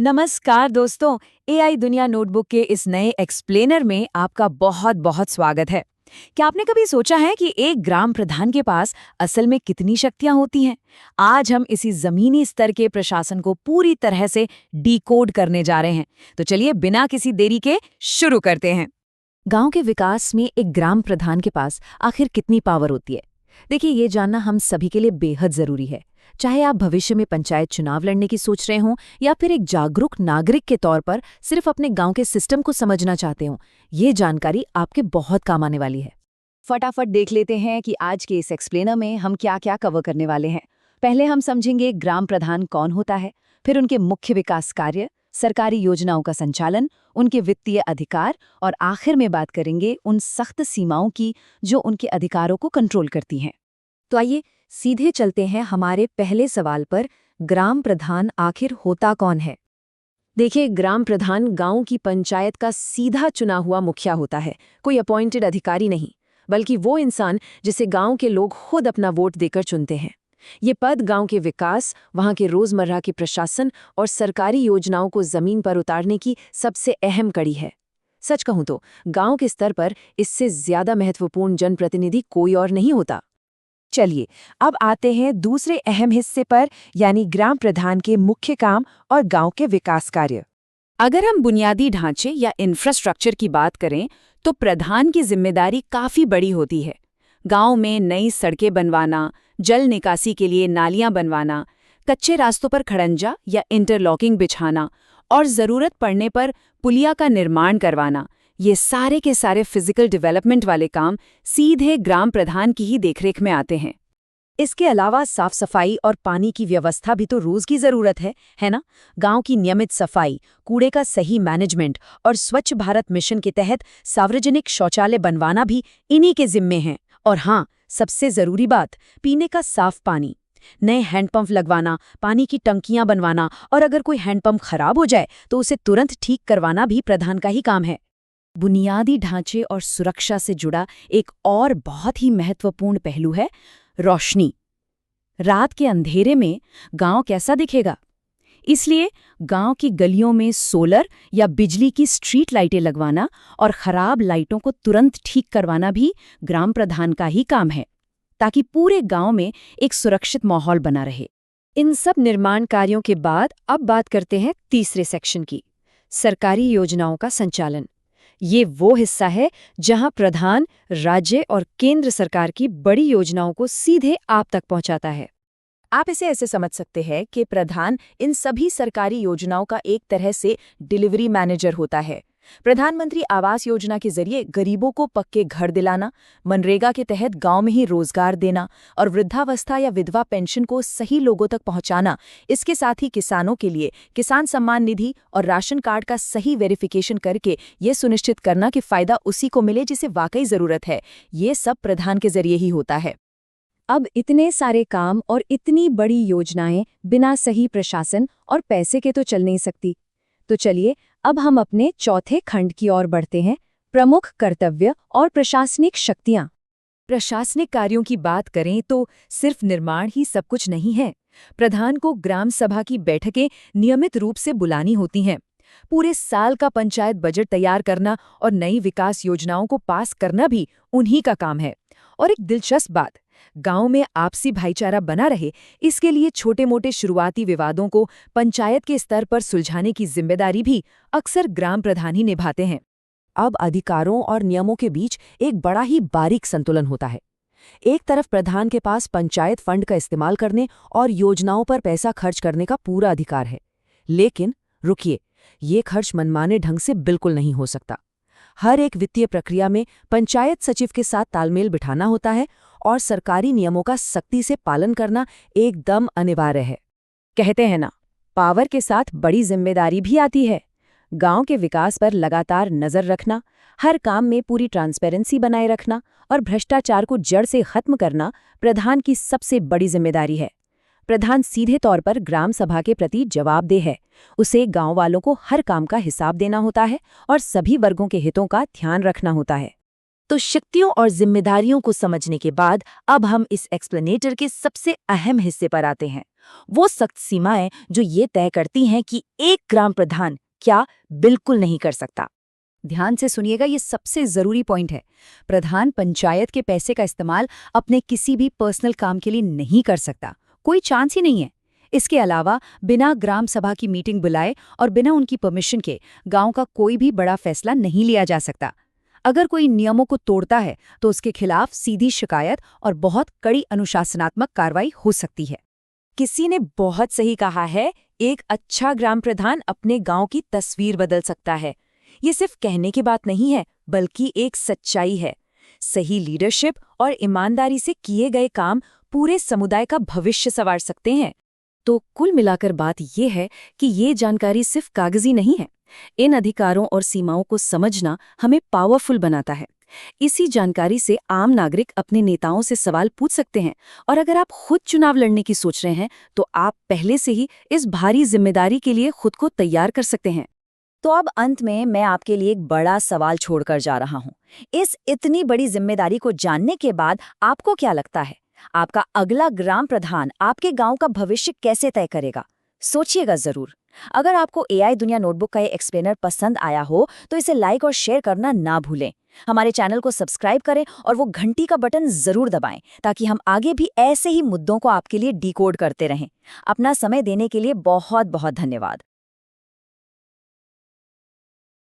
नमस्कार दोस्तों। एआई दुनिया नोटबुक के इस नए एक्सप्लेनर में आपका बहुत बहुत स्वागत है। क्या आपने कभी सोचा है कि एक ग्राम प्रधान के पास असल में कितनी शक्तियां होती हैं? आज हम इसी जमीनी स्तर के प्रशासन को पूरी तरह से डिकोड करने जा रहे हैं। तो चलिए बिना किसी देरी के शुरू करते हैं। गांव के विकास में एक ग्राम प्रधान के पास आखिर कितनी पावर होती है? देखिए, ये जानना हम सभी के लिए बेहद जरूरी है। चाहे आप भविष्य में पंचायत चुनाव लड़ने की सोच रहे हों या फिर एक जागरूक नागरिक के तौर पर सिर्फ अपने गांव के सिस्टम को समझना चाहते हों, ये जानकारी आपके बहुत काम आने वाली है। फटाफट देख लेते हैं कि आज के इस एक्सप्लेनर में हम क्या क्या कवर करने वाले हैं। पहले हम समझेंगे ग्राम प्रधान कौन होता है, फिर उनके मुख्य विकास कार्य, सरकारी योजनाओं का संचालन, उनके वित्तीय अधिकार और आखिर में बात करेंगे उन सख्त सीमाओं की जो उनके अधिकारों को कंट्रोल करती हैं। तो आइए सीधे चलते हैं हमारे पहले सवाल पर। ग्राम प्रधान आखिर होता कौन है? देखिए, ग्राम प्रधान गांव की पंचायत का सीधा चुना हुआ मुखिया होता है, कोई अपॉइंटेड अधिकारी नहीं, बल्कि वो इंसान जिसे गांव के लोग खुद अपना वोट देकर चुनते हैं। ये पद गांव के विकास, वहां के रोजमर्रा के प्रशासन और सरकारी योजनाओं को जमीन पर उतारने की सबसे अहम कड़ी है। सच कहूं तो गांव के स्तर पर इससे ज्यादा महत्वपूर्ण जनप्रतिनिधि कोई और नहीं होता। चलिए अब आते हैं दूसरे अहम हिस्से पर, यानी ग्राम प्रधान के मुख्य काम और गांव के विकास कार्य। अगर हम बुनियादी ढांचे या इंफ्रास्ट्रक्चर की बात करें तो प्रधान की जिम्मेदारी काफी बड़ी होती है। गांव में नई सड़कें बनवाना, जल निकासी के लिए नालियां बनवाना, कच्चे रास्तों पर खड़ंजा या इंटरलॉकिंग बिछाना और जरूरत पड़ने पर पुलिया का निर्माण करवाना, ये सारे के सारे फिजिकल डेवलपमेंट वाले काम सीधे ग्राम प्रधान की ही देखरेख में आते हैं। इसके अलावा साफ सफाई और पानी की व्यवस्था भी तो रोज की जरूरत है ना? गांव की नियमित सफाई, कूड़े का सही मैनेजमेंट और स्वच्छ भारत मिशन के तहत सार्वजनिक शौचालय बनवाना भी इन्हीं के जिम्मे हैं। और हाँ, सबसे जरूरी बात, पीने का साफ पानी। नए हैंडपंप लगवाना, पानी की टंकियां बनवाना और अगर कोई हैंडपंप खराब हो जाए तो उसे तुरंत ठीक करवाना भी प्रधान का ही काम है। बुनियादी ढांचे और सुरक्षा से जुड़ा एक और बहुत ही महत्वपूर्ण पहलू है रोशनी। रात के अंधेरे में गांव कैसा दिखेगा? इसलिए गांव की गलियों में सोलर या बिजली की स्ट्रीट लाइटें लगवाना और खराब लाइटों को तुरंत ठीक करवाना भी ग्राम प्रधान का ही काम है, ताकि पूरे गांव में एक सुरक्षित माहौल बना रहे। इन सब निर्माण कार्यों के बाद अब बात करते हैं तीसरे सेक्शन की, सरकारी योजनाओं का संचालन। ये वो हिस्सा है जहां प्रधान राज्य और केंद्र सरकार की बड़ी योजनाओं को सीधे आप तक पहुंचाता है। आप इसे ऐसे समझ सकते हैं कि प्रधान इन सभी सरकारी योजनाओं का एक तरह से डिलीवरी मैनेजर होता है। प्रधानमंत्री आवास योजना के जरिए गरीबों को पक्के घर दिलाना, मनरेगा के तहत गांव में ही रोजगार देना और वृद्धावस्था या विधवा पेंशन को सही लोगों तक पहुंचाना। इसके साथ ही किसानों के लिए किसान सम्मान निधि और राशन कार्ड का सही वेरिफिकेशन करके ये सुनिश्चित करना कि फायदा उसी को मिले जिसे वाकई जरूरत है। ये सब प्रधान के जरिए ही होता है। अब इतने सारे काम और इतनी बड़ी योजनाएं बिना सही प्रशासन और पैसे के तो चल नहीं सकती। तो चलिए अब हम अपने चौथे खंड की ओर बढ़ते हैं, प्रमुख कर्तव्य और प्रशासनिक शक्तियां। प्रशासनिक कार्यों की बात करें तो सिर्फ निर्माण ही सब कुछ नहीं है। प्रधान को ग्राम सभा की बैठकें नियमित रूप से बुलानी होती हैं। पूरे साल का पंचायत बजट तैयार करना और नई विकास योजनाओं को पास करना भी उन्हीं का काम है। और एक दिलचस्प बात, गांव में आपसी भाईचारा बना रहे, इसके लिए छोटे मोटे शुरुआती विवादों को पंचायत के स्तर पर सुलझाने की जिम्मेदारी भी अक्सर ग्राम प्रधान ही निभाते हैं। अब अधिकारों और नियमों के बीच एक बड़ा ही बारीक संतुलन होता है। एक तरफ प्रधान के पास पंचायत फंड का इस्तेमाल करने और योजनाओं पर पैसा खर्च करने का पूरा अधिकार है, लेकिन रुकिए, ये खर्च मनमाने ढंग से बिल्कुल नहीं हो सकता। हर एक वित्तीय प्रक्रिया में पंचायत सचिव के साथ तालमेल बिठाना होता है और सरकारी नियमों का सख्ती से पालन करना एकदम अनिवार्य है। कहते हैं ना, पावर के साथ बड़ी जिम्मेदारी भी आती है। गांव के विकास पर लगातार नजर रखना, हर काम में पूरी ट्रांसपेरेंसी बनाए रखना और भ्रष्टाचार को जड़ से खत्म करना प्रधान की सबसे बड़ी जिम्मेदारी है। प्रधान सीधे तौर पर ग्राम सभा के प्रति जवाबदेह है। उसे गांव वालों को हर काम का हिसाब देना होता है और सभी वर्गों के हितों का ध्यान रखना होता है। तो शक्तियों और जिम्मेदारियों को समझने के बाद अब हम इस एक्सप्लेनेटर के सबसे अहम हिस्से पर आते हैं, वो सख्त सीमाएं जो ये तय करती हैं कि एक ग्राम प्रधान क्या बिल्कुल नहीं कर सकता। ध्यान से सुनिएगा, ये सबसे जरूरी पॉइंट है। प्रधान पंचायत के पैसे का इस्तेमाल अपने किसी भी पर्सनल काम के लिए नहीं कर सकता, कोई चांस ही नहीं है। इसके अलावा बिना ग्राम सभा की मीटिंग बुलाए और बिना उनकी परमिशन के गांव का कोई भी बड़ा फैसला नहीं लिया जा सकता। अगर कोई नियमों को तोड़ता है तो उसके खिलाफ सीधी शिकायत और बहुत कड़ी अनुशासनात्मक कार्रवाई हो सकती है। किसी ने बहुत सही कहा है, एक अच्छा ग्राम प्रधान अपने गांव की तस्वीर बदल सकता है। ये सिर्फ कहने की बात नहीं है, बल्कि एक सच्चाई है। सही लीडरशिप और ईमानदारी से किए गए काम पूरे समुदाय का भविष्य संवार सकते हैं। तो कुल मिलाकर बात ये है कि ये जानकारी सिर्फ कागजी नहीं है। इन अधिकारों और सीमाओं को समझना हमें पावरफुल बनाता है। इसी जानकारी से आम नागरिक अपने नेताओं से सवाल पूछ सकते हैं, और अगर आप खुद चुनाव लड़ने की सोच रहे हैं तो आप पहले से ही इस भारी जिम्मेदारी के लिए खुद को तैयार कर सकते हैं। तो अब अंत में मैं आपके लिए एक बड़ा सवाल छोड़कर जा रहा हूँ। इस इतनी बड़ी जिम्मेदारी को जानने के बाद आपको क्या लगता है, आपका अगला ग्राम प्रधान आपके गांव का भविष्य कैसे तय करेगा? सोचिएगा जरूर। अगर आपको एआई दुनिया नोटबुक का ये एक्सप्लेनर पसंद आया हो तो इसे लाइक और शेयर करना ना भूलें। हमारे चैनल को सब्सक्राइब करें और वो घंटी का बटन जरूर दबाएं, ताकि हम आगे भी ऐसे ही मुद्दों को आपके लिए डिकोड करते रहें। अपना समय देने के लिए बहुत बहुत धन्यवाद।